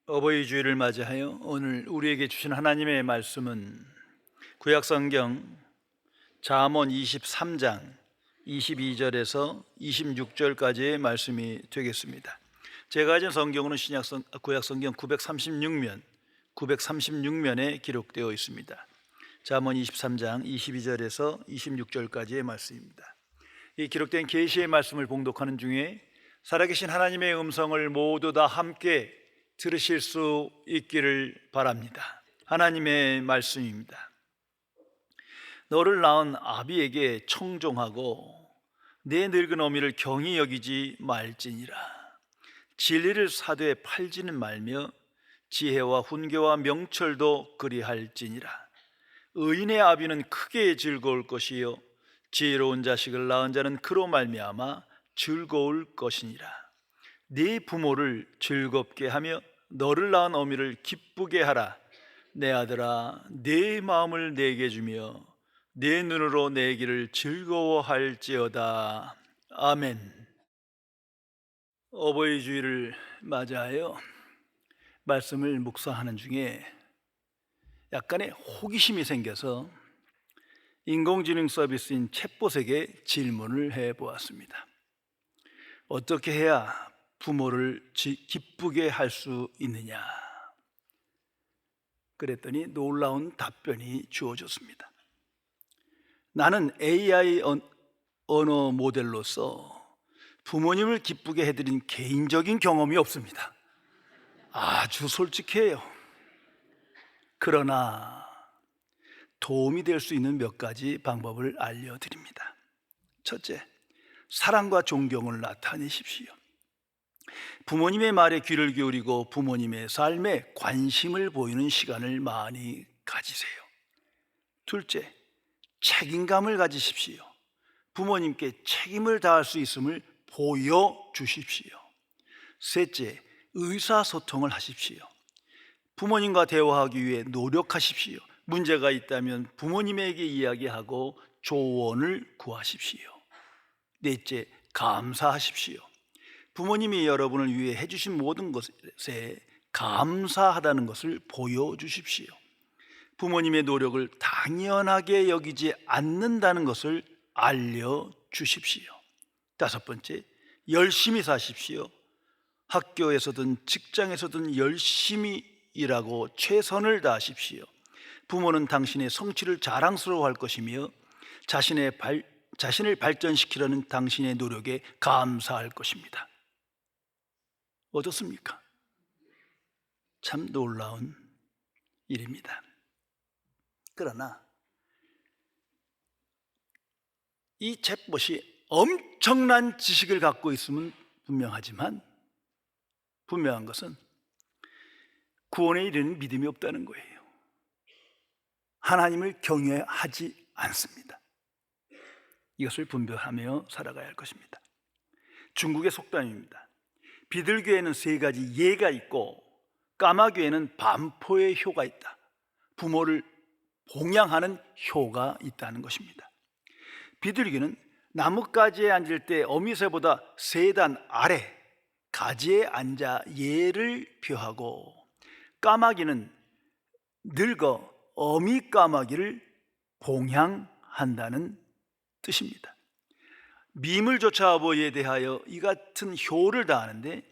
어버이 주일을 맞이하여 오늘 우리에게 주신 하나님의 말씀은 구약성경 잠언 23장 22절에서 26절까지의 말씀이 되겠습니다. 제가 가진 성경으로는 구약성경 936면에 기록되어 있습니다. 잠언 23장 22절에서 26절까지의 말씀입니다. 이 기록된 계시의 말씀을 봉독하는 중에 살아계신 하나님의 음성을 모두 다 함께 들으실 수 있기를 바랍니다. 하나님의 말씀입니다. 너를 낳은 아비에게 청종하고 내 늙은 어미를 경히 여기지 말지니라. 진리를 사되 팔지는 말며 지혜와 훈계와 명철도 그리할지니라. 의인의 아비는 크게 즐거울 것이요 지혜로운 자식을 낳은 자는 그로 말미암아 즐거울 것이니라. 네 부모를 즐겁게 하며 너를 낳은 어미를 기쁘게 하라. 내 아들아, 내 마음을 내게 주며 내 눈으로 내 길을 즐거워할지어다. 아멘. 어버이 주일을 맞이하여 말씀을 묵상하는 중에 약간의 호기심이 생겨서 인공지능 서비스인 챗봇에게 질문을 해보았습니다. 어떻게 해야 부모를 기쁘게 할 수 있느냐? 그랬더니 놀라운 답변이 주어졌습니다. 나는 AI 언어 모델로서 부모님을 기쁘게 해드린 개인적인 경험이 없습니다. 아주 솔직해요. 그러나 도움이 될 수 있는 몇 가지 방법을 알려드립니다. 첫째, 사랑과 존경을 나타내십시오. 부모님의 말에 귀를 기울이고 부모님의 삶에 관심을 보이는 시간을 많이 가지세요. 둘째, 책임감을 가지십시오. 부모님께 책임을 다할 수 있음을 보여주십시오. 셋째, 의사소통을 하십시오. 부모님과 대화하기 위해 노력하십시오. 문제가 있다면 부모님에게 이야기하고 조언을 구하십시오. 넷째, 감사하십시오. 부모님이 여러분을 위해 해주신 모든 것에 감사하다는 것을 보여주십시오. 부모님의 노력을 당연하게 여기지 않는다는 것을 알려주십시오. 다섯 번째, 열심히 사십시오. 학교에서든 직장에서든 열심히 일하고 최선을 다하십시오. 부모는 당신의 성취를 자랑스러워할 것이며 자신을 발전시키려는 당신의 노력에 감사할 것입니다. 어떻습니까? 참 놀라운 일입니다. 그러나 이 챗봇이 엄청난 지식을 갖고 있으면 분명한 것은 구원에 이르는 믿음이 없다는 거예요. 하나님을 경외하지 않습니다. 이것을 분별하며 살아가야 할 것입니다. 중국의 속담입니다. 비둘기에는 세 가지 예가 있고 까마귀에는 반포의 효가 있다. 부모를 봉양하는 효가 있다는 것입니다. 비둘기는 나뭇가지에 앉을 때 어미새보다 세 단 아래 가지에 앉아 예를 표하고, 까마귀는 늙어 어미 까마귀를 봉양한다는 뜻입니다. 밈을 쫓아 아버지에 대하여 이 같은 효를 다하는데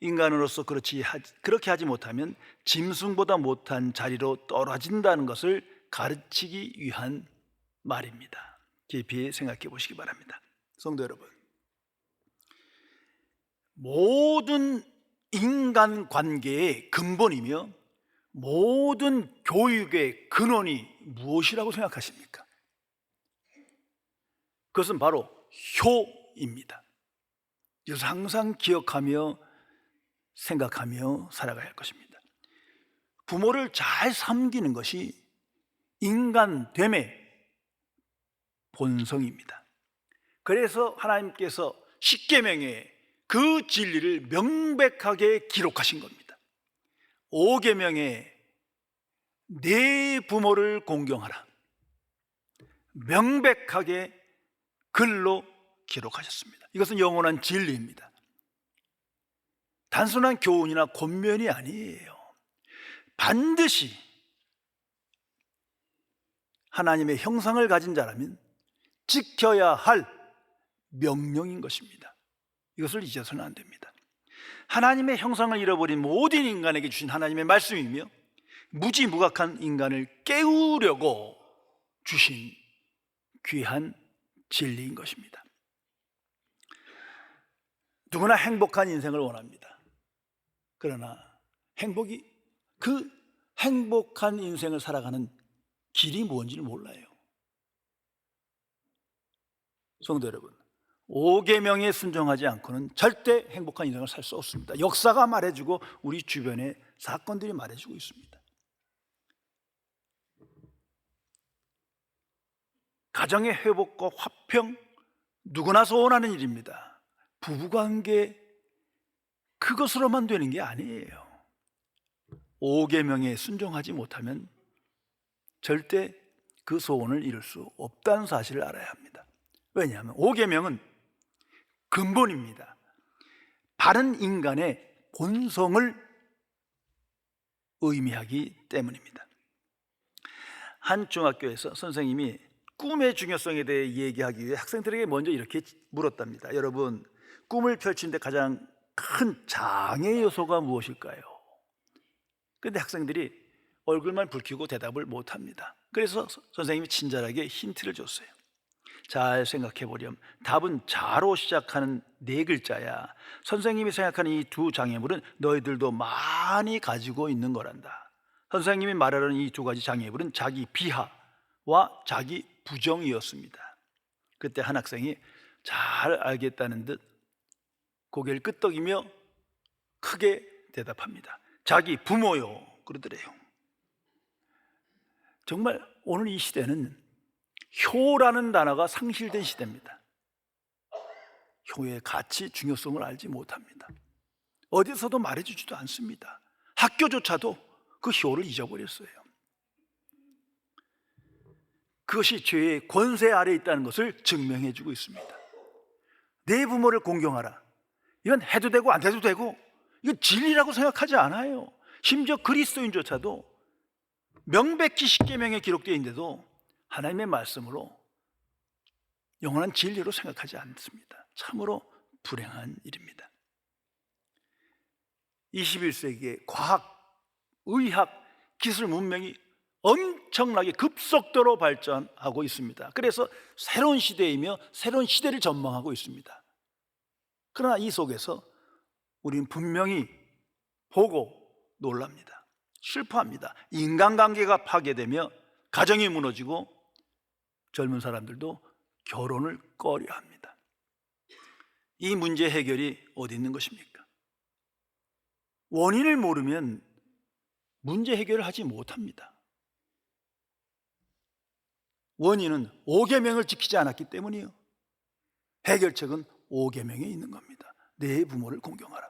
인간으로서 그렇게 하지 못하면 짐승보다 못한 자리로 떨어진다는 것을 가르치기 위한 말입니다. 깊이 생각해 보시기 바랍니다. 성도 여러분, 모든 인간관계의 근본이며 모든 교육의 근원이 무엇이라고 생각하십니까? 그것은 바로 효입니다. 이것을 항상 기억하며 생각하며 살아가야 할 것입니다. 부모를 잘 섬기는 것이 인간됨의 본성입니다. 그래서 하나님께서 십계명에 그 진리를 명백하게 기록하신 겁니다. 5계명에 네 부모를 공경하라, 명백하게 글로 기록하셨습니다. 이것은 영원한 진리입니다. 단순한 교훈이나 권면이 아니에요. 반드시 하나님의 형상을 가진 자라면 지켜야 할 명령인 것입니다. 이것을 잊어서는 안 됩니다. 하나님의 형상을 잃어버린 모든 인간에게 주신 하나님의 말씀이며 무지무각한 인간을 깨우려고 주신 귀한 진리인 것입니다. 누구나 행복한 인생을 원합니다. 그러나 그 행복한 인생을 살아가는 길이 뭔지를 몰라요. 성도 여러분, 5계명에 순종하지 않고는 절대 행복한 인생을 살 수 없습니다. 역사가 말해주고 우리 주변의 사건들이 말해주고 있습니다. 가정의 회복과 화평, 누구나 소원하는 일입니다. 부부관계, 그것으로만 되는 게 아니에요. 5계명에 순종하지 못하면 절대 그 소원을 이룰 수 없다는 사실을 알아야 합니다. 왜냐하면 5계명은 근본입니다. 바른 인간의 본성을 의미하기 때문입니다. 한 중학교에서 선생님이 꿈의 중요성에 대해 얘기하기 위해 학생들에게 먼저 이렇게 물었답니다. 여러분, 꿈을 펼치는데 가장 큰 장애 요소가 무엇일까요? 그런데 학생들이 얼굴만 붉히고 대답을 못합니다. 그래서 선생님이 친절하게 힌트를 줬어요. 잘 생각해 보렴. 답은 자로 시작하는 4글자야. 선생님이 생각하는 이 2 장애물은 너희들도 많이 가지고 있는 거란다. 선생님이 말하는 이 2가지 장애물은 자기 비하와 자기 부정이었습니다. 그때 한 학생이 잘 알겠다는 듯 고개를 끄덕이며 크게 대답합니다. 자기 부모요. 그러더래요. 정말 오늘 이 시대는 효라는 단어가 상실된 시대입니다. 효의 가치, 중요성을 알지 못합니다. 어디서도 말해주지도 않습니다. 학교조차도 그 효를 잊어버렸어요. 그것이 죄의 권세 아래 있다는 것을 증명해주고 있습니다. 내 부모를 공경하라. 이건 해도 되고 안 해도 되고, 이건 진리라고 생각하지 않아요. 심지어 그리스도인조차도 명백히 10계명에 기록되어 있는데도 하나님의 말씀으로 영원한 진리로 생각하지 않습니다. 참으로 불행한 일입니다. 21세기의 과학, 의학, 기술 문명이 엄청나게 급속도로 발전하고 있습니다. 그래서 새로운 시대이며 새로운 시대를 전망하고 있습니다. 그러나 이 속에서 우리는 분명히 보고 놀랍니다. 슬퍼합니다. 인간관계가 파괴되며 가정이 무너지고 젊은 사람들도 결혼을 꺼려합니다. 이 문제 해결이 어디 있는 것입니까? 원인을 모르면 문제 해결을 하지 못합니다. 원인은 5계명을 지키지 않았기 때문이요. 해결책은 5계명에 있는 겁니다. 내 부모를 공경하라.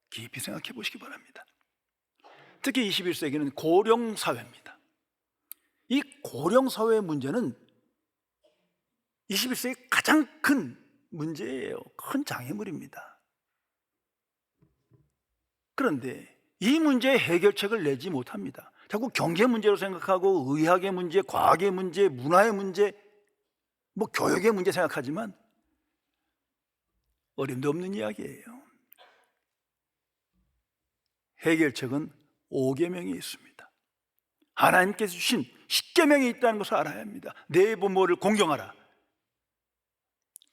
깊이 생각해 보시기 바랍니다. 특히 21세기는 고령사회입니다. 이 고령사회의 문제는 21세기 가장 큰 문제예요. 큰 장애물입니다. 그런데 이 문제의 해결책을 내지 못합니다. 자꾸 경제 문제로 생각하고 의학의 문제, 과학의 문제, 문화의 문제, 교육의 문제 생각하지만 어림도 없는 이야기예요. 해결책은 5계명에 있습니다. 하나님께서 주신 10계명이 있다는 것을 알아야 합니다. 내 부모를 공경하라.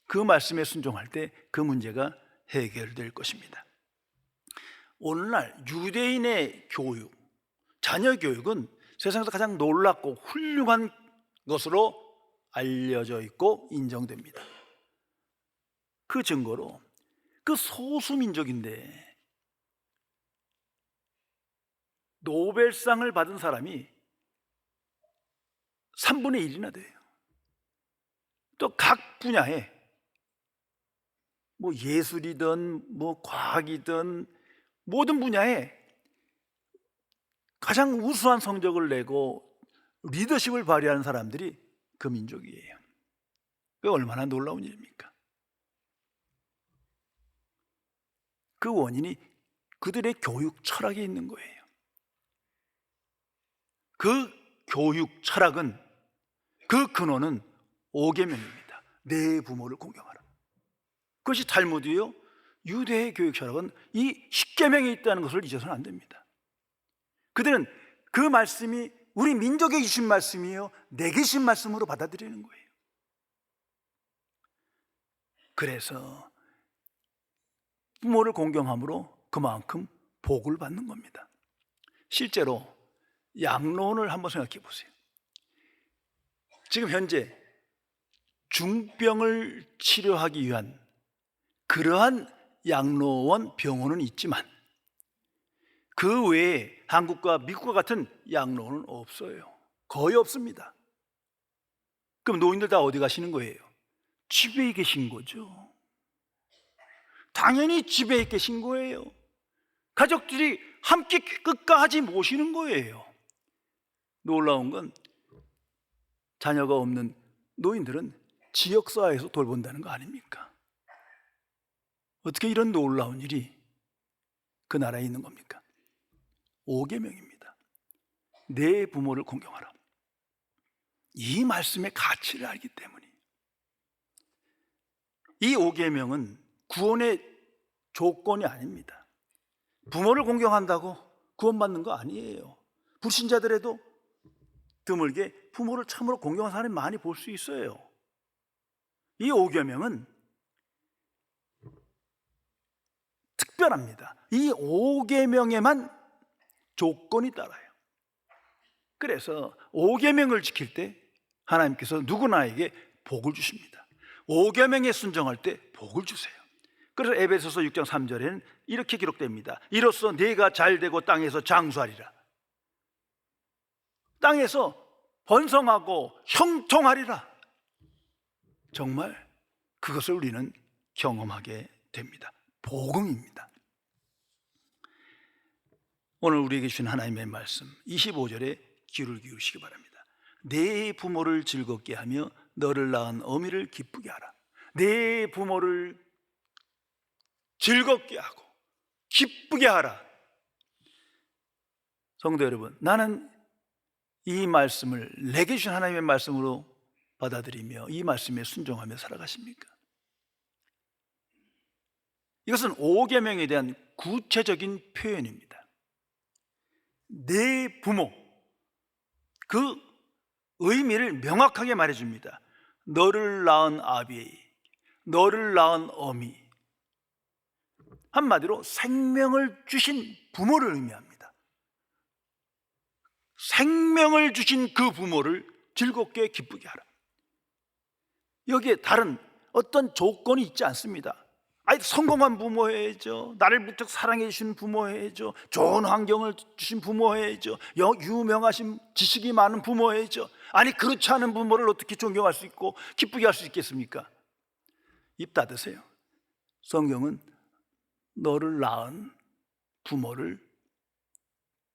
그 말씀에 순종할 때 그 문제가 해결될 것입니다. 오늘날 유대인의 교육, 자녀 교육은 세상에서 가장 놀랍고 훌륭한 것으로 알려져 있고 인정됩니다. 그 증거로 그 소수민족인데 노벨상을 받은 사람이 3분의 1이나 돼요. 또 각 분야에 예술이든 과학이든 모든 분야에 가장 우수한 성적을 내고 리더십을 발휘하는 사람들이 그 민족이에요. 그게 얼마나 놀라운 일입니까? 그 원인이 그들의 교육 철학에 있는 거예요. 그 교육 철학은, 그 근원은 오계명입니다. 내 부모를 공경하라. 그것이 탈무드요, 유대의 교육 철학은 이 십계명에 있다는 것을 잊어서는 안 됩니다. 그들은 그 말씀이 우리 민족에 주신 말씀이요, 내게 주신 말씀으로 받아들이는 거예요. 그래서 부모를 공경함으로 그만큼 복을 받는 겁니다. 실제로 양로원을 한번 생각해 보세요. 지금 현재 중병을 치료하기 위한 그러한 양로원, 병원은 있지만 그 외에 한국과 미국과 같은 양로원은 없어요. 거의 없습니다. 그럼 노인들 다 어디 가시는 거예요? 집에 계신 거죠. 당연히 집에 계신 거예요. 가족들이 함께 끝까지 모시는 거예요. 놀라운 건 자녀가 없는 노인들은 지역사회에서 돌본다는 거 아닙니까? 어떻게 이런 놀라운 일이 그 나라에 있는 겁니까? 오계명입니다. 내 부모를 공경하라. 이 말씀의 가치를 알기 때문에. 이 오계명은 구원의 조건이 아닙니다. 부모를 공경한다고 구원받는 거 아니에요. 불신자들에도 드물게 부모를 참으로 공경하는 사람이 많이 볼 수 있어요. 이 오계명은 특별합니다. 이 오계명에만 조건이 따라요. 그래서 오계명을 지킬 때 하나님께서 누구나에게 복을 주십니다. 오계명에 순종할 때 복을 주세요. 그래서 에베소서 6장 3절에는 이렇게 기록됩니다. 이로써 네가 잘되고 땅에서 장수하리라. 땅에서 번성하고 형통하리라. 정말 그것을 우리는 경험하게 됩니다. 복음입니다. 오늘 우리에게 주신 하나님의 말씀 25절에 귀를 기울이시기 바랍니다. 내 부모를 즐겁게 하며 너를 낳은 어미를 기쁘게 하라. 내 부모를 즐겁게 하고 기쁘게 하라. 성도 여러분, 나는 이 말씀을 내게 주신 하나님의 말씀으로 받아들이며 이 말씀에 순종하며 살아가십니까? 이것은 오계명에 대한 구체적인 표현입니다. 내 부모, 그 의미를 명확하게 말해줍니다. 너를 낳은 아비, 너를 낳은 어미, 한마디로 생명을 주신 부모를 의미합니다. 생명을 주신 그 부모를 즐겁게 기쁘게 하라. 여기에 다른 어떤 조건이 있지 않습니다. 성공한 부모 해야죠. 나를 무척 사랑해 주신 부모 해야죠. 좋은 환경을 주신 부모 해야죠. 유명하신 지식이 많은 부모 해야죠. 아니 그렇지 않은 부모를 어떻게 존경할 수 있고 기쁘게 할 수 있겠습니까? 입 닫으세요. 성경은 너를 낳은 부모를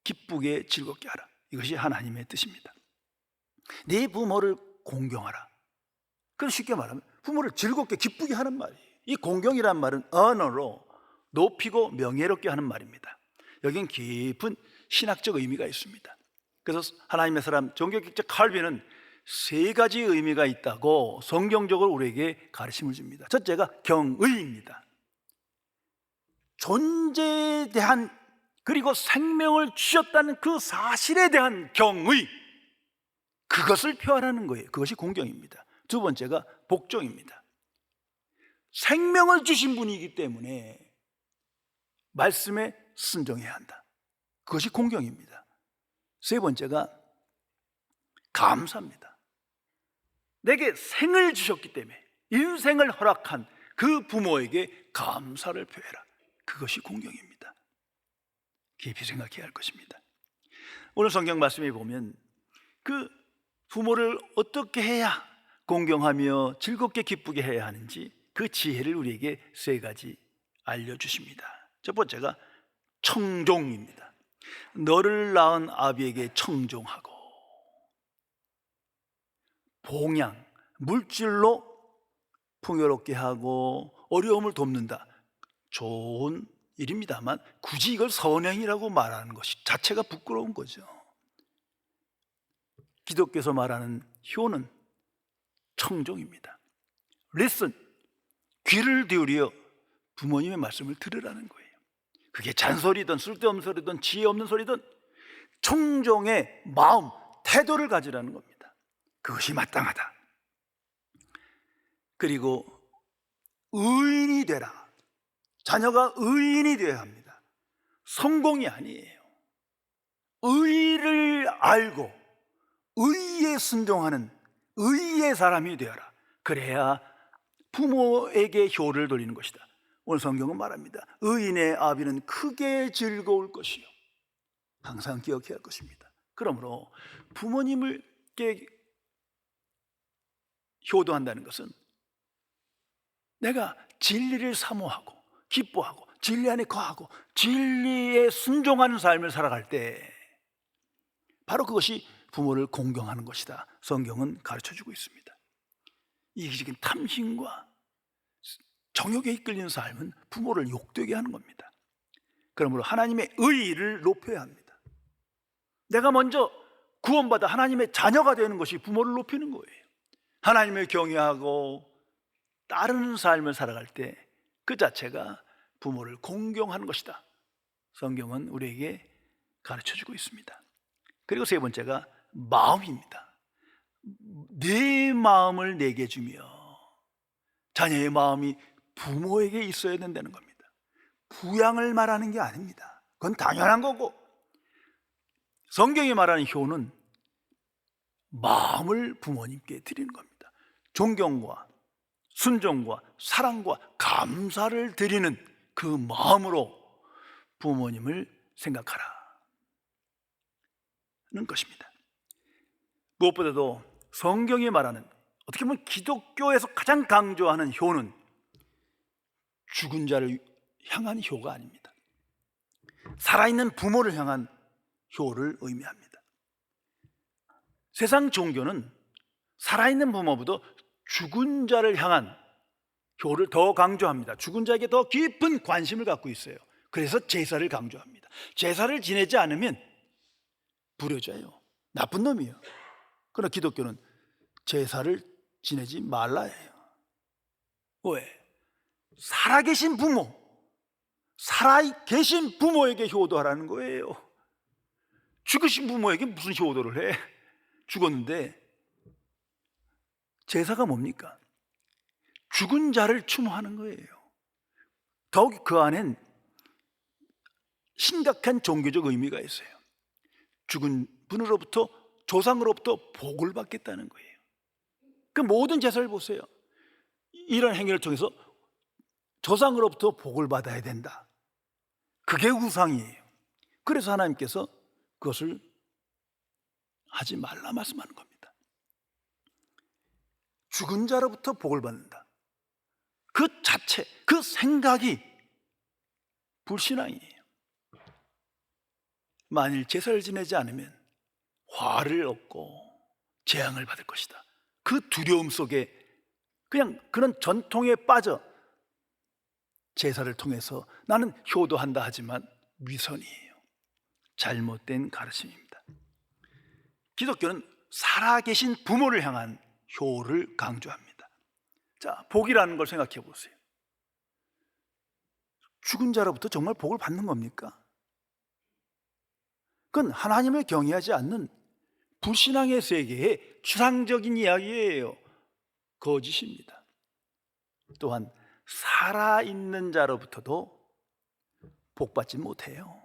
기쁘게 즐겁게 하라. 이것이 하나님의 뜻입니다. 네 부모를 공경하라. 그럼 쉽게 말하면 부모를 즐겁게 기쁘게 하는 말이에요. 이 공경이란 말은 언어로 높이고 명예롭게 하는 말입니다. 여긴 깊은 신학적 의미가 있습니다. 그래서 하나님의 사람 종교학자 칼빈은 세 가지 의미가 있다고 성경적으로 우리에게 가르침을 줍니다. 첫째가 경의입니다. 존재에 대한, 그리고 생명을 주셨다는 그 사실에 대한 경의, 그것을 표현하는 거예요. 그것이 공경입니다. 두 번째가 복종입니다. 생명을 주신 분이기 때문에 말씀에 순종해야 한다. 그것이 공경입니다. 세 번째가 감사입니다. 내게 생을 주셨기 때문에 인생을 허락한 그 부모에게 감사를 표해라. 그것이 공경입니다. 깊이 생각해야 할 것입니다. 오늘 성경 말씀에 보면 그 부모를 어떻게 해야 공경하며 즐겁게 기쁘게 해야 하는지 그 지혜를 우리에게 세 가지 알려주십니다. 첫 번째가 청종입니다. 너를 낳은 아비에게 청종하고, 봉양, 물질로 풍요롭게 하고 어려움을 돕는다. 좋은 일입니다만 굳이 이걸 선행이라고 말하는 것이 자체가 부끄러운 거죠. 기독교에서 말하는 효는 청종입니다. Listen, 귀를 기울여 부모님의 말씀을 들으라는 거예요. 그게 잔소리든 쓸데없는 소리든 지혜 없는 소리든 청종의 마음, 태도를 가지라는 겁니다. 그것이 마땅하다. 그리고 의인이 되라. 자녀가 의인이 되어야 합니다. 성공이 아니에요. 의를 알고 의에 순종하는 의의 사람이 되어라. 그래야 부모에게 효를 돌리는 것이다. 오늘 성경은 말합니다. 의인의 아비는 크게 즐거울 것이요. 항상 기억해야 할 것입니다. 그러므로 부모님께 효도한다는 것은 내가 진리를 사모하고 기뻐하고 진리 안에 거하고 진리에 순종하는 삶을 살아갈 때 바로 그것이 부모를 공경하는 것이다. 성경은 가르쳐주고 있습니다. 이기적인 탐심과 정욕에 이끌리는 삶은 부모를 욕되게 하는 겁니다. 그러므로 하나님의 의의를 높여야 합니다. 내가 먼저 구원받아 하나님의 자녀가 되는 것이 부모를 높이는 거예요. 하나님을 경외하고 따르는 삶을 살아갈 때 그 자체가 부모를 공경하는 것이다. 성경은 우리에게 가르쳐주고 있습니다. 그리고 세 번째가 마음입니다. 내 마음을 내게 주며 자녀의 마음이 부모에게 있어야 된다는 겁니다. 부양을 말하는 게 아닙니다. 그건 당연한 거고, 성경이 말하는 효는 마음을 부모님께 드리는 겁니다. 존경과 순종과 사랑과 감사를 드리는 그 마음으로 부모님을 생각하라는 것입니다. 무엇보다도 성경이 말하는, 어떻게 보면 기독교에서 가장 강조하는 효는 죽은 자를 향한 효가 아닙니다. 살아있는 부모를 향한 효를 의미합니다. 세상 종교는 살아있는 부모보다 죽은 자를 향한 효를 더 강조합니다. 죽은 자에게 더 깊은 관심을 갖고 있어요. 그래서 제사를 강조합니다. 제사를 지내지 않으면 불효자예요. 나쁜 놈이에요. 그러나 기독교는 제사를 지내지 말라 해요. 왜? 살아계신 부모, 살아계신 부모에게 효도하라는 거예요. 죽으신 부모에게 무슨 효도를 해? 죽었는데. 제사가 뭡니까? 죽은 자를 추모하는 거예요. 더욱 그 안엔 심각한 종교적 의미가 있어요. 죽은 분으로부터, 조상으로부터 복을 받겠다는 거예요. 그 모든 제사를 보세요. 이런 행위를 통해서 조상으로부터 복을 받아야 된다. 그게 우상이에요. 그래서 하나님께서 그것을 하지 말라 말씀하는 겁니다. 죽은 자로부터 복을 받는다. 그 자체, 그 생각이 불신앙이에요. 만일 제사를 지내지 않으면 화를 얻고 재앙을 받을 것이다. 그 두려움 속에 그냥 그런 전통에 빠져 제사를 통해서 나는 효도한다 하지만 위선이에요. 잘못된 가르침입니다. 기독교는 살아계신 부모를 향한 효를 강조합니다. 자, 복이라는 걸 생각해 보세요. 죽은 자로부터 정말 복을 받는 겁니까? 그건 하나님을 경외하지 않는 불신앙의 세계의 추상적인 이야기예요. 거짓입니다. 또한 살아있는 자로부터도 복받지 못해요.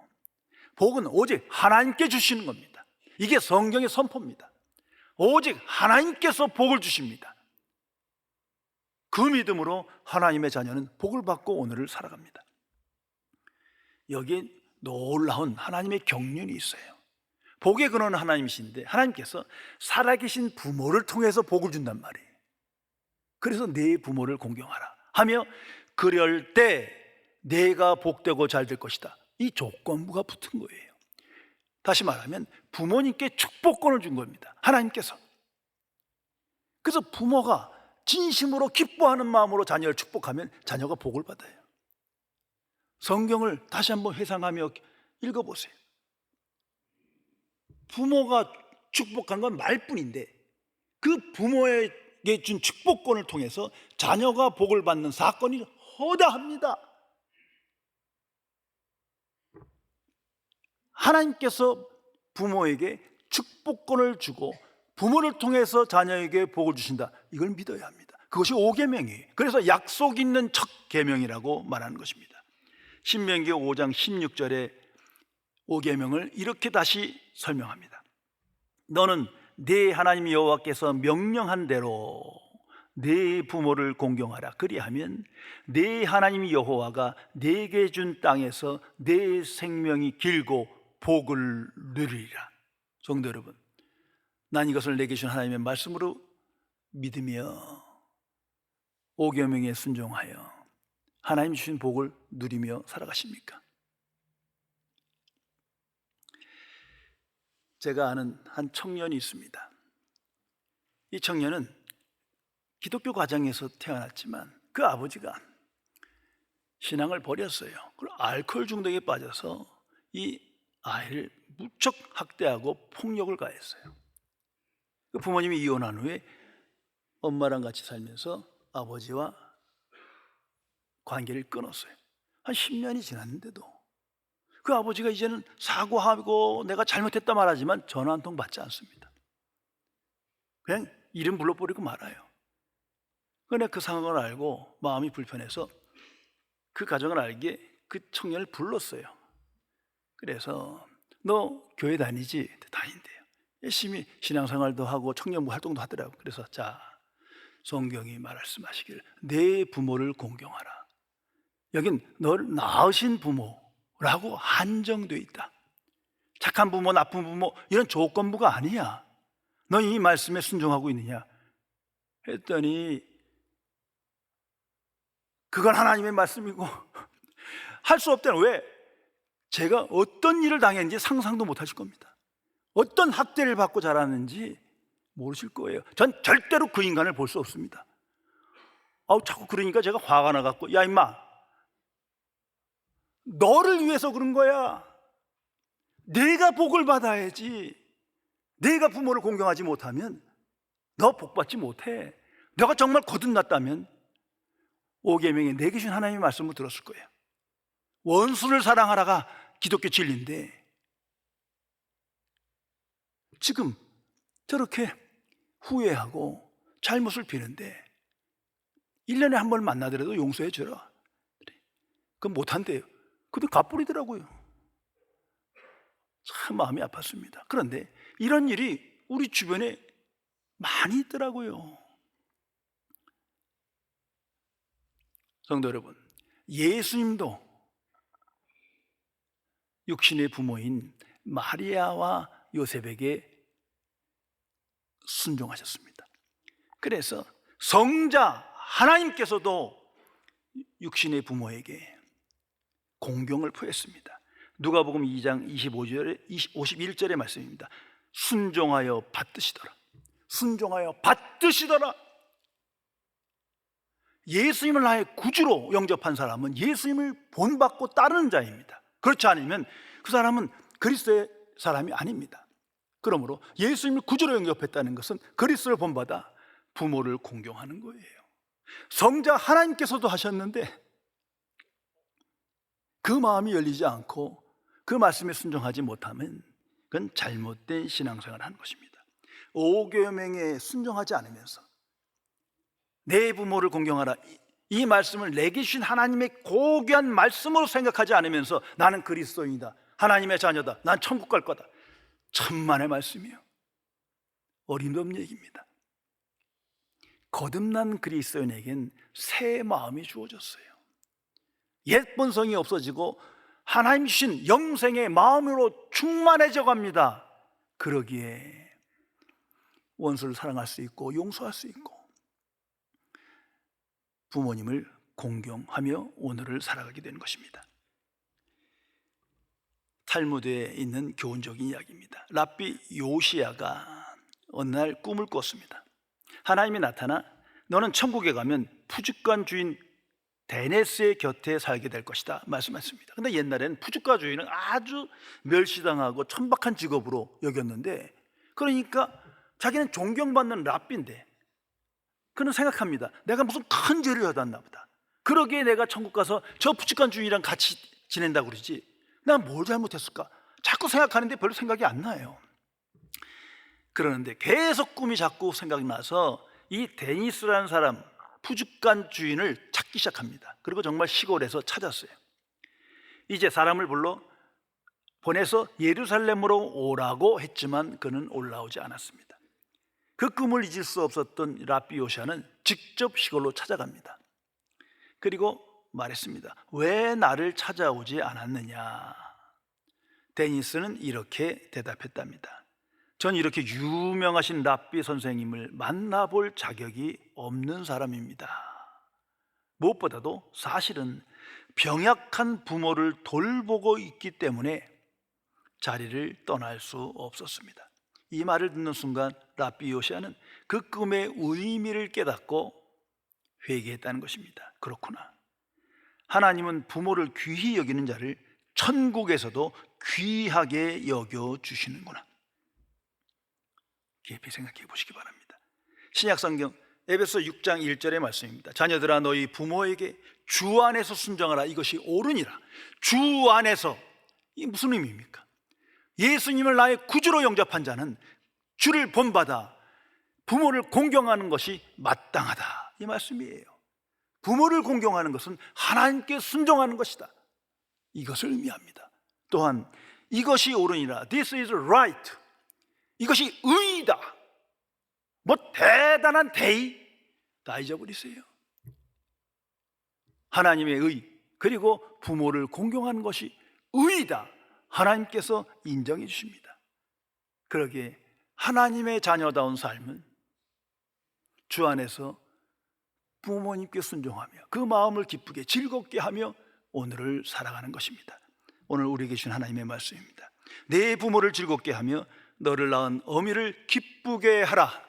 복은 오직 하나님께 주시는 겁니다. 이게 성경의 선포입니다. 오직 하나님께서 복을 주십니다. 그 믿음으로 하나님의 자녀는 복을 받고 오늘을 살아갑니다. 여기에 놀라운 하나님의 경륜이 있어요. 복의 근원은 하나님이신데 하나님께서 살아계신 부모를 통해서 복을 준단 말이에요. 그래서 네 부모를 공경하라 하며 그럴 때 내가 복되고 잘 될 것이다. 이 조건부가 붙은 거예요. 다시 말하면 부모님께 축복권을 준 겁니다. 하나님께서. 그래서 부모가 진심으로 기뻐하는 마음으로 자녀를 축복하면 자녀가 복을 받아요. 성경을 다시 한번 회상하며 읽어보세요. 부모가 축복한 건 말뿐인데 그 부모에게 준 축복권을 통해서 자녀가 복을 받는 사건이 허다합니다. 하나님께서 부모에게 축복권을 주고 부모를 통해서 자녀에게 복을 주신다. 이걸 믿어야 합니다. 그것이 5계명이에요. 그래서 약속 있는 첫 계명이라고 말하는 것입니다. 신명기 5장 16절에 5계명을 이렇게 다시 설명합니다. 너는 네 하나님 여호와께서 명령한 대로 네 부모를 공경하라. 그리하면 네 하나님 여호와가 네게 준 땅에서 네 생명이 길고 복을 누리리라. 성도 여러분, 난 이것을 내게 준 하나님의 말씀으로 믿으며 5계명에 순종하여 하나님 주신 복을 누리며 살아가십니까? 제가 아는 한 청년이 있습니다. 이 청년은 기독교 가정에서 태어났지만 그 아버지가 신앙을 버렸어요. 그리고 알코올 중독에 빠져서 이 아이를 무척 학대하고 폭력을 가했어요. 그 부모님이 이혼한 후에 엄마랑 같이 살면서 아버지와 관계를 끊었어요. 한 10년이 지났는데도 그 아버지가 이제는 사과하고 내가 잘못했다 말하지만 전화 한 통 받지 않습니다. 그냥 이름 불러버리고 말아요. 그런데 그 상황을 알고 마음이 불편해서 그 가정을 알기에 그 청년을 불렀어요. 그래서 너 교회 다니지? 다닌대요. 열심히 신앙생활도 하고 청년부 활동도 하더라고요. 그래서 자, 성경이 말씀하시길 내 부모를 공경하라. 여긴 너를 낳으신 부모라고 한정되어 있다. 착한 부모, 나쁜 부모 이런 조건부가 아니야. 너 이 말씀에 순종하고 있느냐? 했더니 그건 하나님의 말씀이고 할 수 없다는. 왜? 제가 어떤 일을 당했는지 상상도 못 하실 겁니다. 어떤 학대를 받고 자랐는지 모르실 거예요. 전 절대로 그 인간을 볼 수 없습니다. 자꾸 그러니까 제가 화가 나갖고 야 임마, 너를 위해서 그런 거야. 내가 복을 받아야지. 내가 부모를 공경하지 못하면 너 복 받지 못해. 내가 정말 거듭났다면 5계명에 내게 주신 하나님의 말씀을 들었을 거예요. 원수를 사랑하라가 기독교 진리인데 지금 저렇게 후회하고 잘못을 비는데 1년에 한 번 만나더라도 용서해 주라. 그건 못한대요. 근데 갚부리더라고요. 참 마음이 아팠습니다. 그런데 이런 일이 우리 주변에 많이 있더라고요. 성도 여러분, 예수님도 육신의 부모인 마리아와 요셉에게 순종하셨습니다. 그래서 성자 하나님께서도 육신의 부모에게 공경을 표했습니다. 누가복음 2장 25절에 51절의 말씀입니다. 순종하여 받드시더라. 순종하여 받드시더라. 예수님을 나의 구주로 영접한 사람은 예수님을 본받고 따르는 자입니다. 그렇지 않으면 그 사람은 그리스도의 사람이 아닙니다. 그러므로 예수님을 구주로 영접했다는 것은 그리스도를 본받아 부모를 공경하는 거예요. 성자 하나님께서도 하셨는데 그 마음이 열리지 않고 그 말씀에 순종하지 못하면 그건 잘못된 신앙생활을 하는 것입니다. 5계명에 순종하지 않으면서 내 부모를 공경하라, 이 말씀을 내게 주신 하나님의 고귀한 말씀으로 생각하지 않으면서 나는 그리스도인이다, 하나님의 자녀다, 난 천국 갈 거다. 천만의 말씀이요, 어림도 없는 얘기입니다. 거듭난 그리스도인에겐 새 마음이 주어졌어요. 옛 본성이 없어지고 하나님 주신 영생의 마음으로 충만해져 갑니다. 그러기에 원수를 사랑할 수 있고 용서할 수 있고 부모님을 공경하며 오늘을 살아가게 되는 것입니다. 탈무드에 있는 교훈적인 이야기입니다. 랍비 요시야가 어느 날 꿈을 꿨습니다. 하나님이 나타나 너는 천국에 가면 푸주간 주인 데네스의 곁에 살게 될 것이다 말씀하셨습니다. 그런데 옛날에는 푸주가 주인은 아주 멸시당하고 천박한 직업으로 여겼는데 그러니까 자기는 존경받는 랍비인데 그는 생각합니다. 내가 무슨 큰 죄를 하았나 보다. 그러기에 내가 천국 가서 저 부축한 주인이랑 같이 지낸다고 그러지, 내가 뭘 잘못했을까? 자꾸 생각하는데 별로 생각이 안 나요. 그러는데 계속 꿈이 자꾸 생각이 나서 이 데니스라는 사람, 푸죽간 주인을 찾기 시작합니다. 그리고 정말 시골에서 찾았어요. 이제 사람을 불러 보내서 예루살렘으로 오라고 했지만 그는 올라오지 않았습니다. 그 꿈을 잊을 수 없었던 랍비 요시아는 직접 시골로 찾아갑니다. 그리고 말했습니다. 왜 나를 찾아오지 않았느냐? 데니스는 이렇게 대답했답니다. 전 이렇게 유명하신 랍비 선생님을 만나볼 자격이 없는 사람입니다. 무엇보다도 사실은 병약한 부모를 돌보고 있기 때문에 자리를 떠날 수 없었습니다. 이 말을 듣는 순간 랍비 요시아는 그 꿈의 의미를 깨닫고 회개했다는 것입니다. 그렇구나, 하나님은 부모를 귀히 여기는 자를 천국에서도 귀하게 여겨주시는구나. 깊이 생각해 보시기 바랍니다. 신약성경 에베소 6장 1절의 말씀입니다. 자녀들아 너희 부모에게 주 안에서 순종하라. 이것이 옳으니라. 주 안에서, 이 무슨 의미입니까? 예수님을 나의 구주로 영접한 자는 주를 본받아 부모를 공경하는 것이 마땅하다, 이 말씀이에요. 부모를 공경하는 것은 하나님께 순종하는 것이다, 이것을 의미합니다. 또한 이것이 옳으니라, This is right, 이것이 의이다. 뭐 대단한 대의 다 잊어버리세요. 하나님의 의, 그리고 부모를 공경하는 것이 의이다, 하나님께서 인정해 주십니다. 그러기에 하나님의 자녀다운 삶은 주 안에서 부모님께 순종하며 그 마음을 기쁘게 즐겁게 하며 오늘을 살아가는 것입니다. 오늘 우리에게 주신 하나님의 말씀입니다. 내 부모를 즐겁게 하며 너를 낳은 어미를 기쁘게 하라.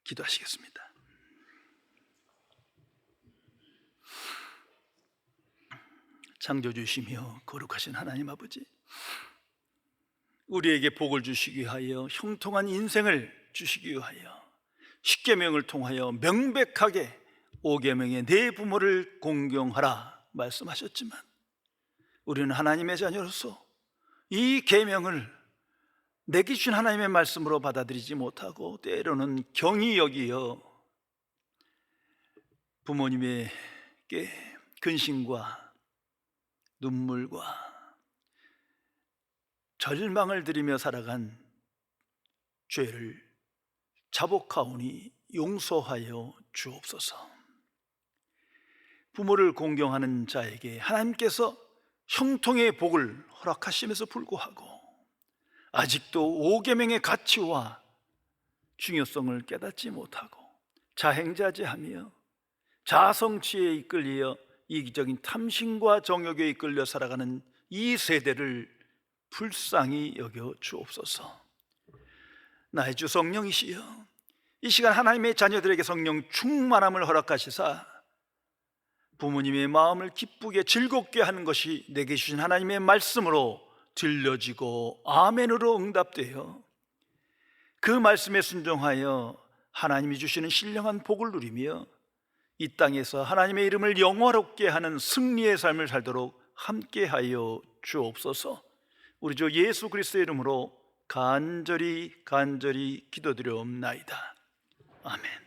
기도하시겠습니다. 창조주시며 거룩하신 하나님 아버지, 우리에게 복을 주시기 위하여 형통한 인생을 주시기 위하여 십계명을 통하여 명백하게 5계명의 내 부모를 공경하라 말씀하셨지만 우리는 하나님의 자녀로서 이 계명을 내게 주신 하나님의 말씀으로 받아들이지 못하고 때로는 경히 여기어 부모님에게 근심과 눈물과 절망을 들이며 살아간 죄를 자복하오니 용서하여 주옵소서. 부모를 공경하는 자에게 하나님께서 형통의 복을 허락하심에도 불구하고 아직도 5계명의 가치와 중요성을 깨닫지 못하고 자행자제하며 자성취에 이끌려 이기적인 탐심과 정욕에 이끌려 살아가는 이 세대를 불쌍히 여겨 주옵소서. 나의 주 성령이시여, 이 시간 하나님의 자녀들에게 성령 충만함을 허락하시사 부모님의 마음을 기쁘게 즐겁게 하는 것이 내게 주신 하나님의 말씀으로 들려지고 아멘으로 응답되어 그 말씀에 순종하여 하나님이 주시는 신령한 복을 누리며 이 땅에서 하나님의 이름을 영화롭게 하는 승리의 삶을 살도록 함께하여 주옵소서. 우리 주 예수 그리스도의 이름으로 간절히 기도드려옵나이다. 아멘.